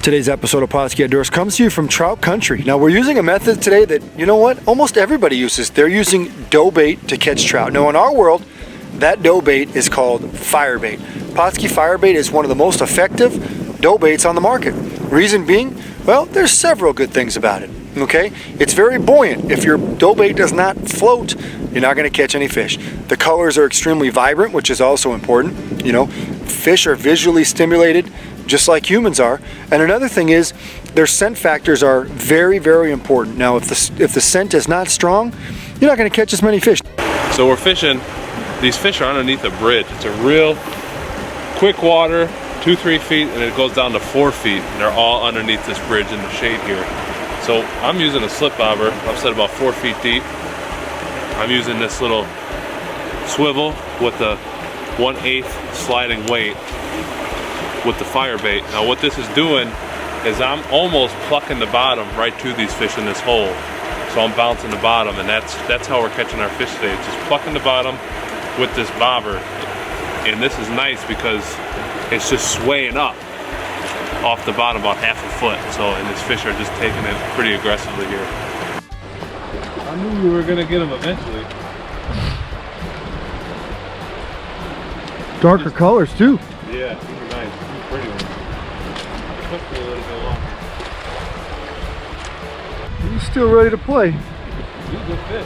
Today's episode of Pautzke Outdoors comes to you from Trout Country. Now we're using a method today that, you know what, almost everybody uses. They're using dough bait to catch trout. Now in our world, that dough bait is called fire bait. Pautzke fire bait is one of the most effective dough baits on the market. Reason being, well, there's several good things about it. Okay, it's very buoyant. If your dough bait does not float, you're not going to catch any fish. The colors are extremely vibrant, which is also important. You know, fish are visually stimulated just like humans are. And another thing is their scent factors are very, very important. Now if the scent is not strong, you're not going to catch as many fish. So we're fishing. These fish are underneath a bridge. It's a real quick water, 2-3 feet, and it goes down to 4 feet, and they're all underneath this bridge in the shade here. So I'm using a slip bobber. I've set about 4 feet deep. I'm using this little swivel with the 1/8 sliding weight with the fire bait. Now what this is doing is I'm almost plucking the bottom right to these fish in this hole. So I'm bouncing the bottom, and that's how we're catching our fish today. It's just plucking the bottom with this bobber. And this is nice because it's just swaying up off the bottom about 1/2 foot. So, and these fish are just taking it pretty aggressively here. I knew we were gonna get them eventually. Darker colors too. Yeah, these are nice. These are pretty ones. Took me a little bit longer. He's still ready to play. These are good fish.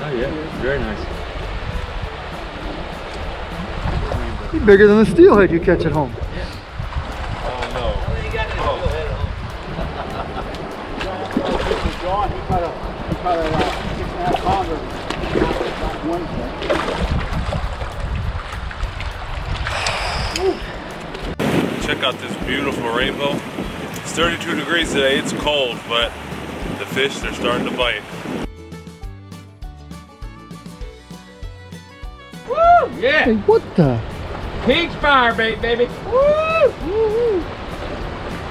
Oh yeah, very nice. He's bigger than the steelhead you catch at home. Oh no. John, he caught a 6.5 pounder. Check out this beautiful rainbow. It's 32 degrees today. It's cold, but the fish, they're starting to bite. Woo! Yeah! Hey, what the? Peach fire bait, baby! Woo! Woo!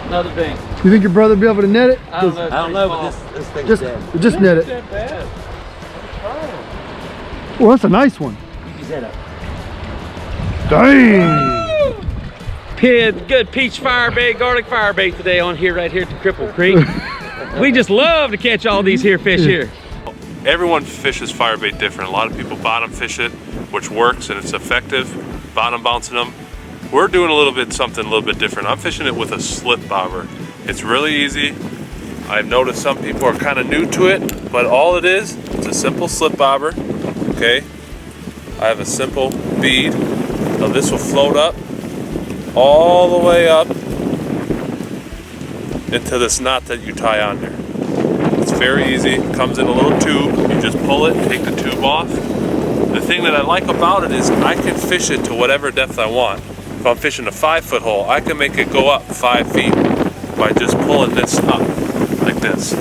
Another thing. You think your brother will be able to net it? I don't know, but this thing's dead. Just net it. Not bad. Well, that's a nice one. Use that up. Dang! Good peach fire bait, garlic fire bait today on here, right here at the Cripple Creek. We just love to catch all these here fish here. Everyone fishes fire bait different. A lot of people bottom fish it, which works and it's effective. Bottom bouncing them. We're doing something a little bit different. I'm fishing it with a slip bobber. It's really easy. I've noticed some people are kind of new to it, but all it is, it's a simple slip bobber. Okay. I have a simple bead. Now this will float up all the way up into this knot that you tie on there. It's very easy. It comes in a little tube. You just pull it, take the tube off. The thing that I like about it is I can fish it to whatever depth I want. If I'm fishing a 5-foot hole, I can make it go up 5 feet by just pulling this up like this.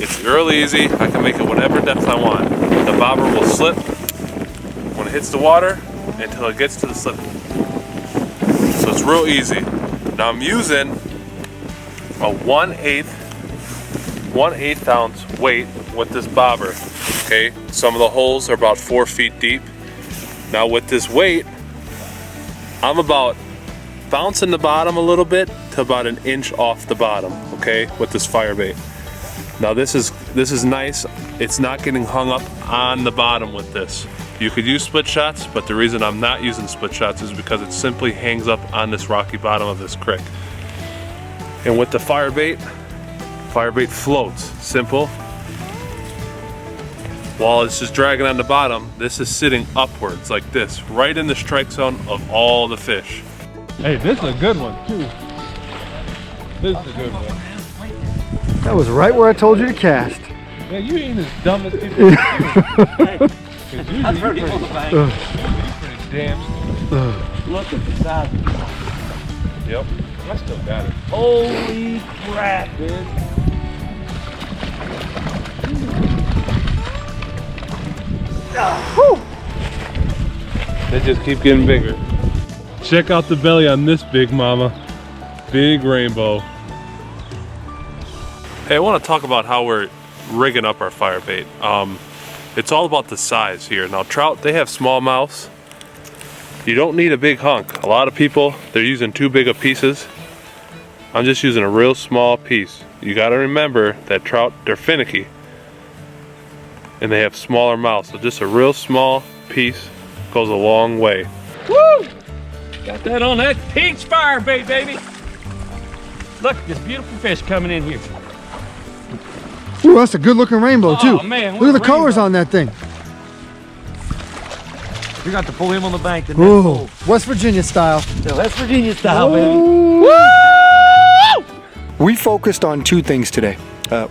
It's really easy. I can make it whatever depth I want. The bobber will slip when it hits the water until it gets to the slip. So it's real easy. Now I'm using a 1/8 ounce weight with this bobber. Okay, some of the holes are about 4 feet deep. Now with this weight, I'm about bouncing the bottom a little bit to about 1 inch off the bottom. Okay, with this fire bait. Now this is nice. It's not getting hung up on the bottom with this. You could use split shots, but the reason I'm not using split shots is because it simply hangs up on this rocky bottom of this creek. And with the fire bait floats. Simple. While it's just dragging on the bottom, this is sitting upwards like this, right in the strike zone of all the fish. Hey, this is a good one too. This is a good one. That was right where I told you to cast. Yeah, you ain't as dumb as people think. I've heard it on the bank. Pretty damn stupid. Look at the size. Yep, I still got it. Holy crap, dude. They just keep getting bigger. Check out the belly on this big mama. Big rainbow. Hey, I want to talk about how we're rigging up our fire bait. It's all about the size here. Now trout, they have small mouths. You don't need a big hunk. A lot of people, they're using too big of pieces. I'm just using a real small piece. You got to remember that trout, they're finicky and they have smaller mouths, so just a real small piece goes a long way. Woo! Got that on that peach fire bait, baby. Look at this beautiful fish coming in here. Ooh, that's a good looking rainbow too. Oh man, look at the colors on that thing. We got to pull him on the bank. Ooh, West Virginia style. West Virginia style, baby. Woo! We focused on two things today.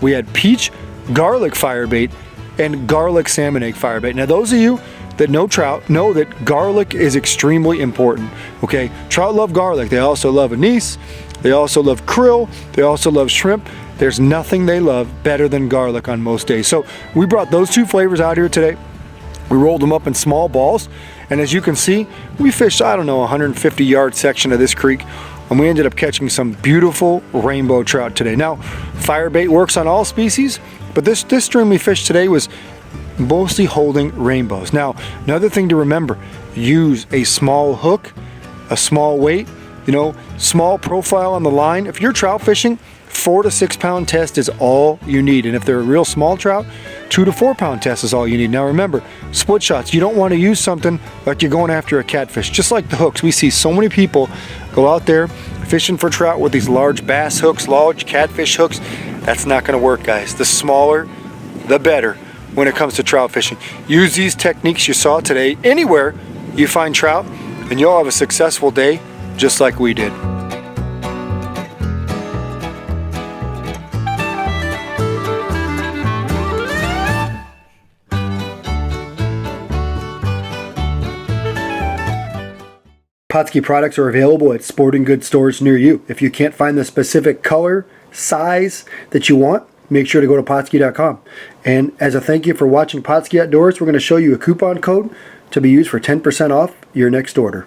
We had peach garlic firebait and garlic salmon egg firebait. Now those of you that know trout know that garlic is extremely important. Okay, trout love garlic. They also love anise. They also love krill. They also love shrimp. There's nothing they love better than garlic on most days. So we brought those two flavors out here today. We rolled them up in small balls, and as you can see, we fished, I don't know, 150-yard section of this creek, and we ended up catching some beautiful rainbow trout today. Now, firebait works on all species, but this stream we fished today was mostly holding rainbows. Now, another thing to remember, use a small hook, a small weight, you know, small profile on the line. If you're trout fishing, 4 to 6 pound test is all you need. And if they're a real small trout, 2 to 4 pound test is all you need. Now remember, split shots, you don't want to use something like you're going after a catfish. Just like the hooks, we see so many people go out there fishing for trout with these large bass hooks, large catfish hooks. That's not going to work, guys. The smaller, the better when it comes to trout fishing. Use these techniques you saw today anywhere you find trout, and you'll have a successful day just like we did. Pautzke products are available at sporting goods stores near you. If you can't find the specific color, size that you want, make sure to go to Pautzke.com. And as a thank you for watching Pautzke Outdoors, we're going to show you a coupon code to be used for 10% off your next order.